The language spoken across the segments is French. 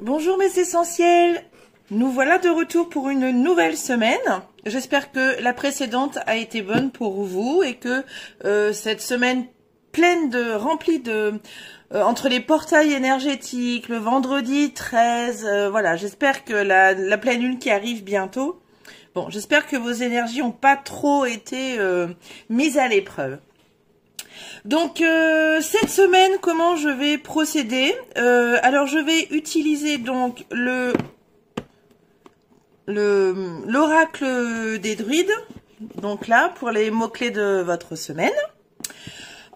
Bonjour mes essentiels, nous voilà de retour pour une nouvelle semaine. J'espère que la précédente a été bonne pour vous et que cette semaine remplie de entre les portails énergétiques, le vendredi 13, voilà, j'espère que la pleine lune qui arrive bientôt. Bon, j'espère que vos énergies n'ont pas trop été mises à l'épreuve. Donc cette semaine, comment je vais procéder? Alors je vais utiliser donc l'oracle des druides, donc là pour les mots-clés de votre semaine.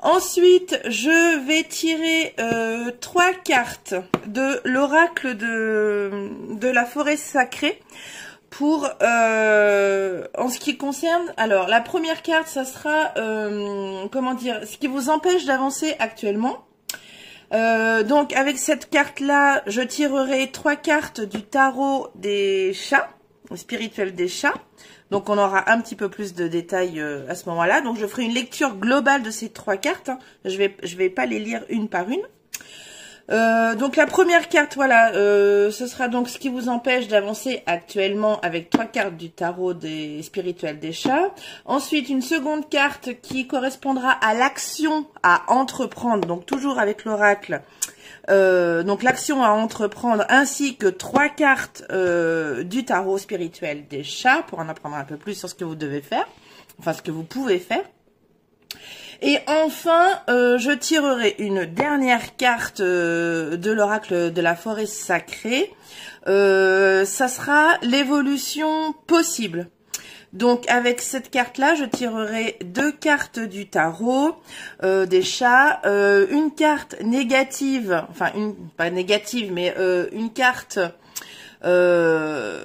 Ensuite, je vais tirer 3 cartes de l'oracle de la forêt sacrée. Pour en ce qui concerne, alors la première carte, ça sera comment dire, ce qui vous empêche d'avancer actuellement. Donc avec cette carte là, je tirerai 3 cartes du tarot des chats, spirituel des chats. Donc on aura un petit peu plus de détails à ce moment-là. Donc je ferai une lecture globale de ces 3 cartes, hein. Je vais pas les lire une par une. Donc la première carte, voilà, ce sera donc ce qui vous empêche d'avancer actuellement avec 3 cartes du tarot des spirituels des chats. Ensuite, une seconde carte qui correspondra à l'action à entreprendre, donc toujours avec l'oracle. Donc l'action à entreprendre, ainsi que 3 cartes du tarot spirituel des chats pour en apprendre un peu plus sur ce que vous devez faire, enfin ce que vous pouvez faire. Et enfin, je tirerai une dernière carte de l'oracle de la forêt sacrée. Ça sera l'évolution possible. Donc avec cette carte-là, je tirerai 2 cartes du tarot des chats, une carte négative, enfin pas négative, mais une carte, je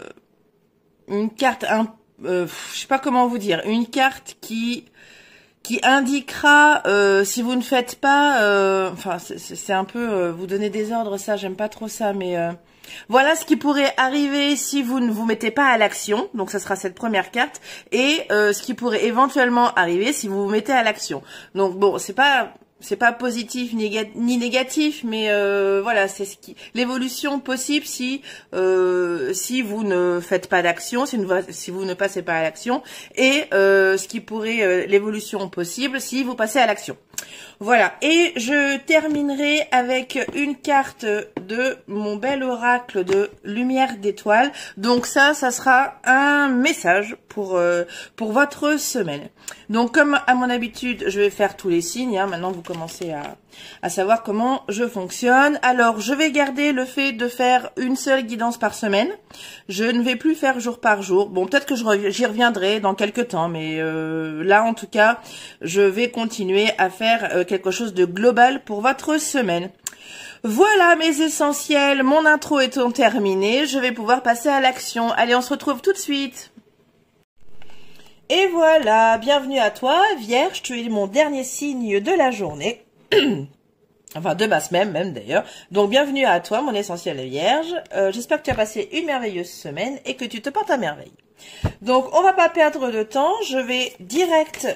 sais pas comment vous dire, une carte qui indiquera si vous ne faites pas, enfin c'est un peu vous donner des ordres, ça j'aime pas trop ça, mais voilà ce qui pourrait arriver si vous ne vous mettez pas à l'action. Donc ça sera cette première carte, et ce qui pourrait éventuellement arriver si vous vous mettez à l'action. Donc bon, c'est pas positif ni négatif, mais voilà, c'est l'évolution possible si vous ne faites pas d'action, si vous ne passez pas à l'action, et ce qui pourrait l'évolution possible si vous passez à l'action. Voilà, et je terminerai avec une carte de mon bel oracle de lumière d'étoiles. Donc ça sera un message pour votre semaine. Donc comme à mon habitude, je vais faire tous les signes, hein. Maintenant vous commencez à savoir comment je fonctionne. Alors je vais garder le fait de faire une seule guidance par semaine. Je ne vais plus faire jour par jour. Bon, peut-être que j'y reviendrai dans quelques temps, mais là en tout cas, je vais continuer à faire quelque chose de global pour votre semaine. Voilà mes essentiels, mon intro étant terminée, je vais pouvoir passer à l'action. Allez, on se retrouve tout de suite. Et voilà, bienvenue à toi, Vierge, tu es mon dernier signe de la journée. Enfin, de ma semaine même d'ailleurs. Donc, bienvenue à toi, mon essentiel Vierge. J'espère que tu as passé une merveilleuse semaine et que tu te portes à merveille. Donc, on va pas perdre de temps. Je vais direct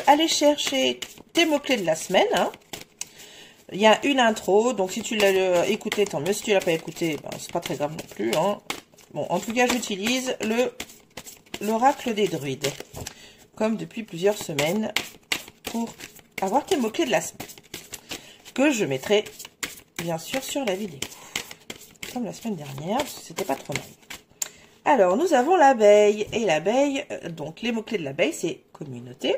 aller chercher tes mots-clés de la semaine, hein. Il y a une intro, donc si tu l'as écouté, tant mieux. Si tu l'as pas écouté, ben, c'est pas très grave non plus, hein. Bon, en tout cas, j'utilise l'oracle des druides, comme depuis plusieurs semaines, pour avoir tes mots-clés de la semaine, que je mettrai, bien sûr, sur la vidéo, comme la semaine dernière, parce que c'était pas trop mal. Alors, nous avons l'abeille, et l'abeille, donc les mots-clés de l'abeille, c'est communauté,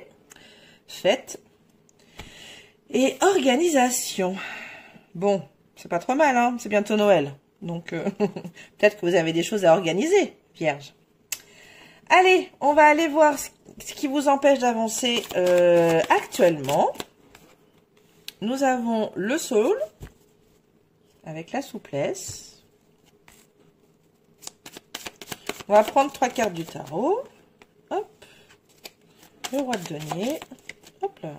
fête, et organisation. Bon, c'est pas trop mal, hein, c'est bientôt Noël. Donc, peut-être que vous avez des choses à organiser, Vierge. Allez, on va aller voir ce qui vous empêche d'avancer actuellement. Nous avons le soul, avec la souplesse. On va prendre 3 cartes du tarot. Hop. Le roi de denier. Hop là.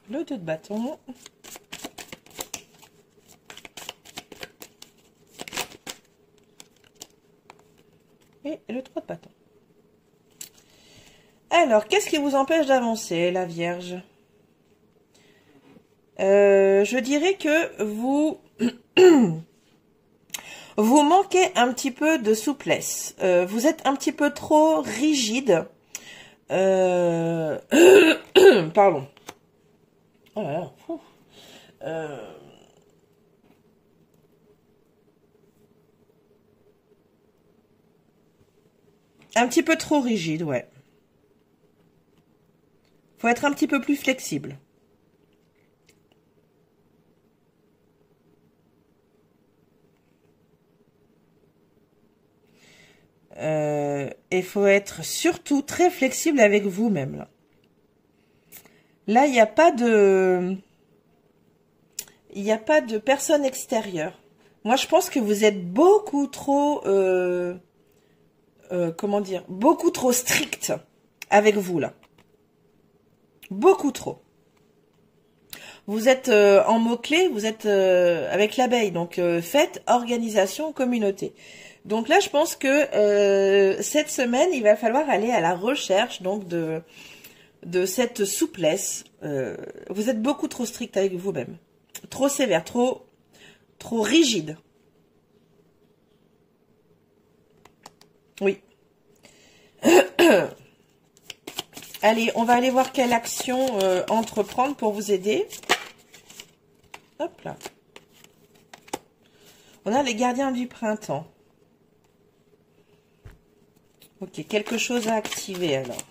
Le 2 de bâton. Et le 3 de bâton. Alors, qu'est-ce qui vous empêche d'avancer, la Vierge? Je dirais que vous Vous manquez un petit peu de souplesse. Vous êtes un petit peu trop rigide. Pardon. Oh là là. Un petit peu trop rigide, ouais. Faut être un petit peu plus flexible. Et faut être surtout très flexible avec vous-même. Là, il n'y a pas de... Il n'y a pas de personne extérieure. Moi, je pense que vous êtes beaucoup trop... comment dire? Beaucoup trop strict avec vous, là. Beaucoup trop. Vous êtes en mots-clés, vous êtes avec l'abeille. Donc, fête, organisation, communauté. Donc là, je pense que cette semaine, il va falloir aller à la recherche donc de cette souplesse. Vous êtes beaucoup trop strict avec vous-même. Trop sévère, trop rigide. Oui. Allez, on va aller voir quelle action entreprendre pour vous aider. Hop là. On a les gardiens du printemps. Ok, quelque chose à activer alors.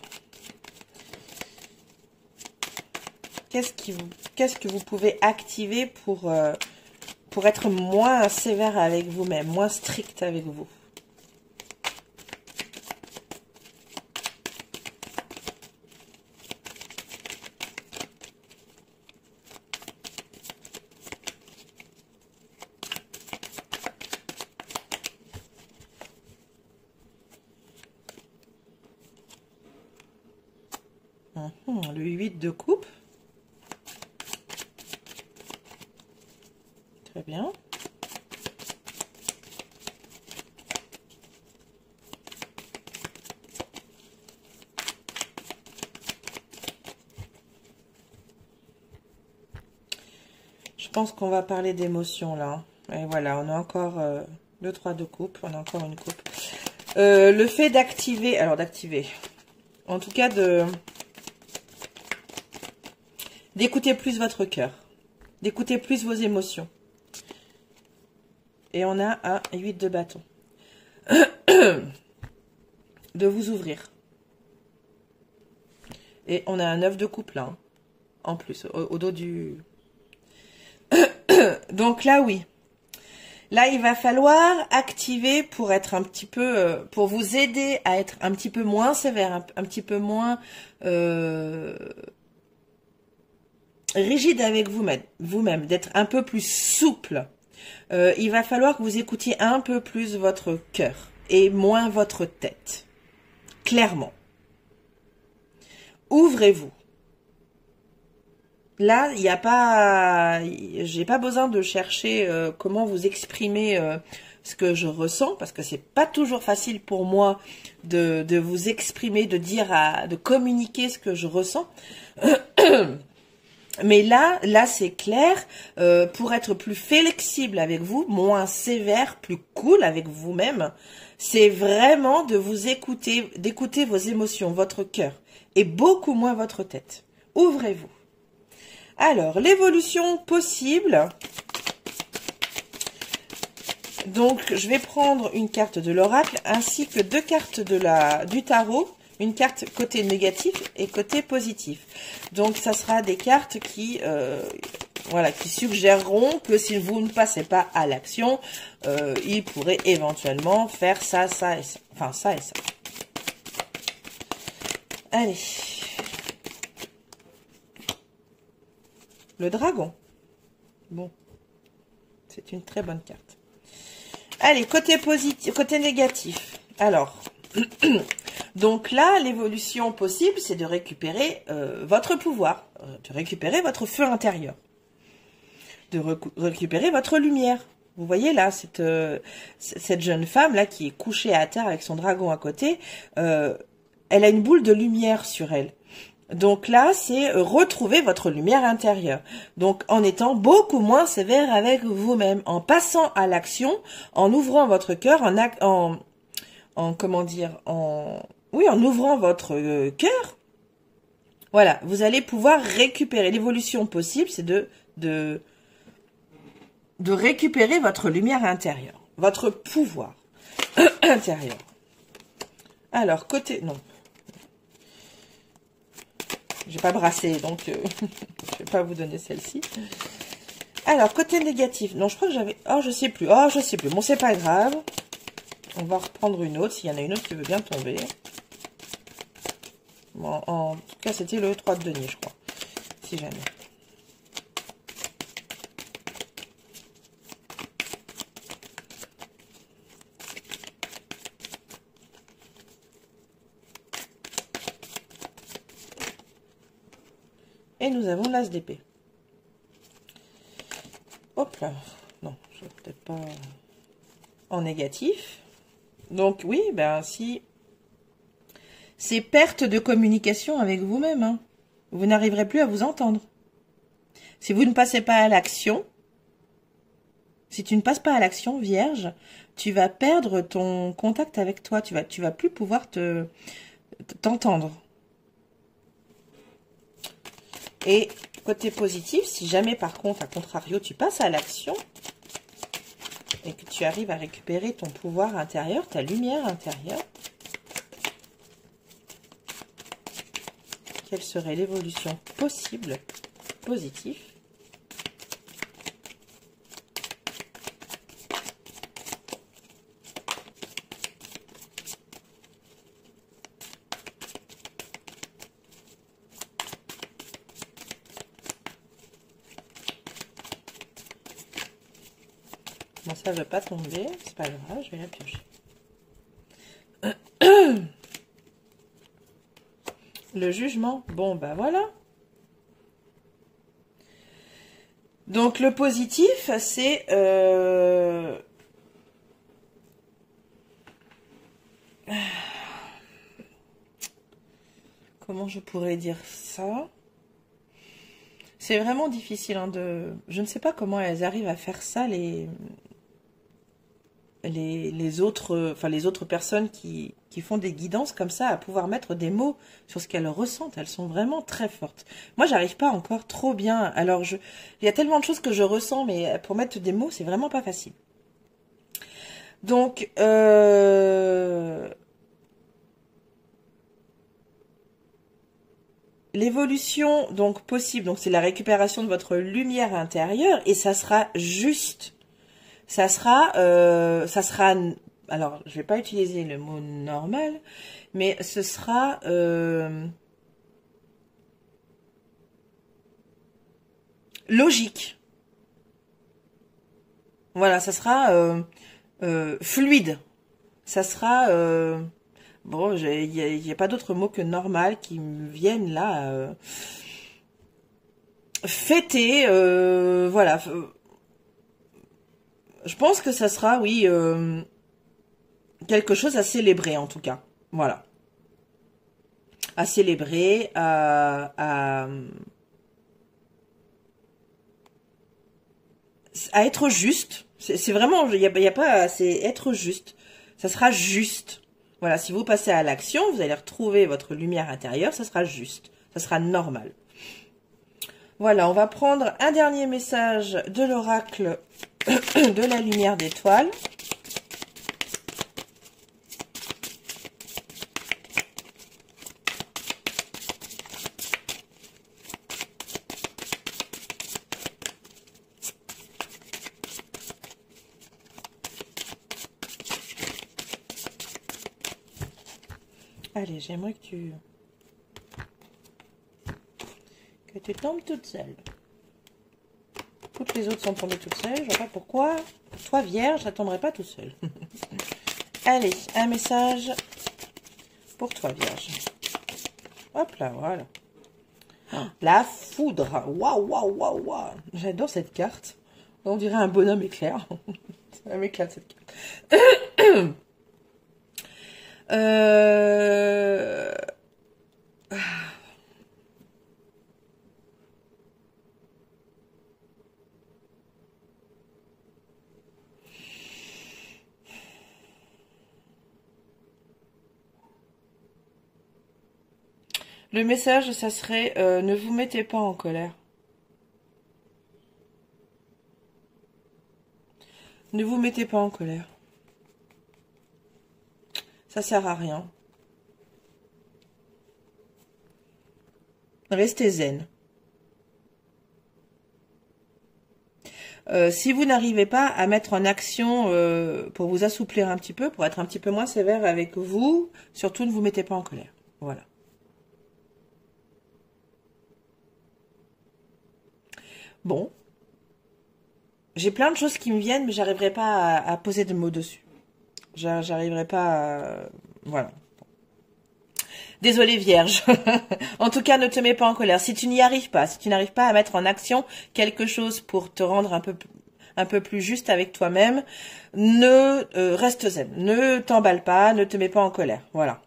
Qu'est-ce que vous pouvez activer pour être moins sévère avec vous-même, moins strict avec vous? Le 8 de coupe. Très bien. Je pense qu'on va parler d'émotions là. Et voilà, on a encore le 3 de coupe, on a encore une coupe. Le fait d'activer, en tout cas d'écouter plus votre cœur, d'écouter plus vos émotions. Et on a un 8 de bâton. De vous ouvrir. Et on a un 9 de coupe là, hein, en plus, au dos du... Donc là, oui. Là, il va falloir activer pour être un petit peu... pour vous aider à être un petit peu moins sévère, un petit peu moins... rigide avec vous-même, d'être un peu plus souple. Il va falloir que vous écoutiez un peu plus votre cœur et moins votre tête. Clairement. Ouvrez-vous. Là, il n'y a pas... J'ai pas besoin de chercher comment vous exprimer ce que je ressens, parce que c'est pas toujours facile pour moi de vous exprimer, de dire, de communiquer ce que je ressens. Mais là c'est clair, pour être plus flexible avec vous, moins sévère, plus cool avec vous-même, c'est vraiment de vous écouter, d'écouter vos émotions, votre cœur, et beaucoup moins votre tête. Ouvrez-vous. Alors, l'évolution possible. Donc, je vais prendre une carte de l'oracle, ainsi que 2 cartes du tarot. Une carte côté négatif et côté positif. Donc, ça sera des cartes qui, voilà, qui suggéreront que si vous ne passez pas à l'action, il pourrait éventuellement faire ça, ça et ça. Enfin, ça et ça. Allez. Le dragon. Bon. C'est une très bonne carte. Allez, côté positif, côté négatif. Alors... Donc là, l'évolution possible, c'est de récupérer votre pouvoir, de récupérer votre feu intérieur, de récupérer votre lumière. Vous voyez là, cette jeune femme là qui est couchée à terre avec son dragon à côté, elle a une boule de lumière sur elle. Donc là, c'est retrouver votre lumière intérieure. Donc en étant beaucoup moins sévère avec vous-même, en passant à l'action, en ouvrant votre cœur, en comment dire, oui, en ouvrant votre cœur. Voilà, vous allez pouvoir récupérer. L'évolution possible, c'est de récupérer votre lumière intérieure, votre pouvoir intérieur. Alors, côté... Non. J'ai pas brassé, donc je vais pas vous donner celle-ci. Alors, côté négatif. Non, je crois que j'avais... Oh, je sais plus. Oh, je sais plus. Bon, c'est pas grave. On va reprendre une autre, s'il y en a une autre qui veut bien tomber. Bon, en tout cas, c'était le 3 de denier, je crois. Si jamais. Et nous avons l'as d'épée. Hop là. Non, je vais peut-être pas en négatif. Donc oui, ben si c'est perte de communication avec vous-même, hein. Vous n'arriverez plus à vous entendre. Si vous ne passez pas à l'action, si tu ne passes pas à l'action, Vierge, tu vas perdre ton contact avec toi. Tu vas plus pouvoir t'entendre. Et côté positif, si jamais par contre, à contrario, tu passes à l'action et que tu arrives à récupérer ton pouvoir intérieur, ta lumière intérieure, quelle serait l'évolution possible, positive? Bon, ça ne veut pas tomber, c'est pas grave, je vais la piocher. Le jugement, bon, bah voilà. Donc, le positif, c'est... Comment je pourrais dire ça? C'est vraiment difficile, hein, de... Je ne sais pas comment elles arrivent à faire ça, les autres personnes qui font des guidances comme ça, à pouvoir mettre des mots sur ce qu'elles ressentent. Elles sont vraiment très fortes. Moi, j'arrive pas encore trop bien. Alors, il y a tellement de choses que je ressens, mais pour mettre des mots, c'est vraiment pas facile. Donc, l'évolution donc possible, donc c'est la récupération de votre lumière intérieure, et ça sera juste. Ça sera, alors je vais pas utiliser le mot normal, mais ce sera logique. Voilà, ça sera fluide. Ça sera bon, il y a pas d'autre mot que normal qui me viennent là. Fêter, voilà. Je pense que ça sera, oui, quelque chose à célébrer en tout cas. Voilà. À célébrer, à être juste. C'est vraiment, il y a pas, c'est être juste. Ça sera juste. Voilà, si vous passez à l'action, vous allez retrouver votre lumière intérieure, ça sera juste. Ça sera normal. Voilà, on va prendre un dernier message de l'oracle de la lumière d'étoile. Allez, j'aimerais que tu tombes toute seule. Toutes les autres sont tombées toutes seules. Je vois pas pourquoi. Toi, Vierge, ça tomberait pas tout seul. Allez, un message pour toi, Vierge. Hop là, voilà. La foudre. Waouh, waouh, waouh, waouh. J'adore cette carte. On dirait un bonhomme éclair. Ça m'éclate cette carte. Le message, ça serait ne vous mettez pas en colère. Ne vous mettez pas en colère. Ça sert à rien. Restez zen. Si vous n'arrivez pas à mettre en action pour vous assouplir un petit peu, pour être un petit peu moins sévère avec vous, surtout ne vous mettez pas en colère. Voilà. Bon. J'ai plein de choses qui me viennent, mais j'arriverai pas à poser de mots dessus. J'arriverai pas à... Voilà. Désolée Vierge. En tout cas, ne te mets pas en colère. Si tu n'y arrives pas, si tu n'arrives pas à mettre en action quelque chose pour te rendre un peu plus juste avec toi-même, reste zen. Ne t'emballe pas, ne te mets pas en colère. Voilà.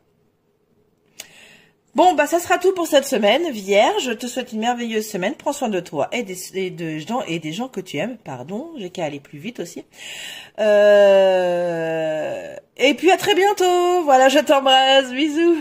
Bon, bah ça sera tout pour cette semaine, Vierge. Je te souhaite une merveilleuse semaine. Prends soin de toi et des gens que tu aimes. Pardon, j'ai qu'à aller plus vite aussi. Et puis à très bientôt. Voilà, je t'embrasse. Bisous.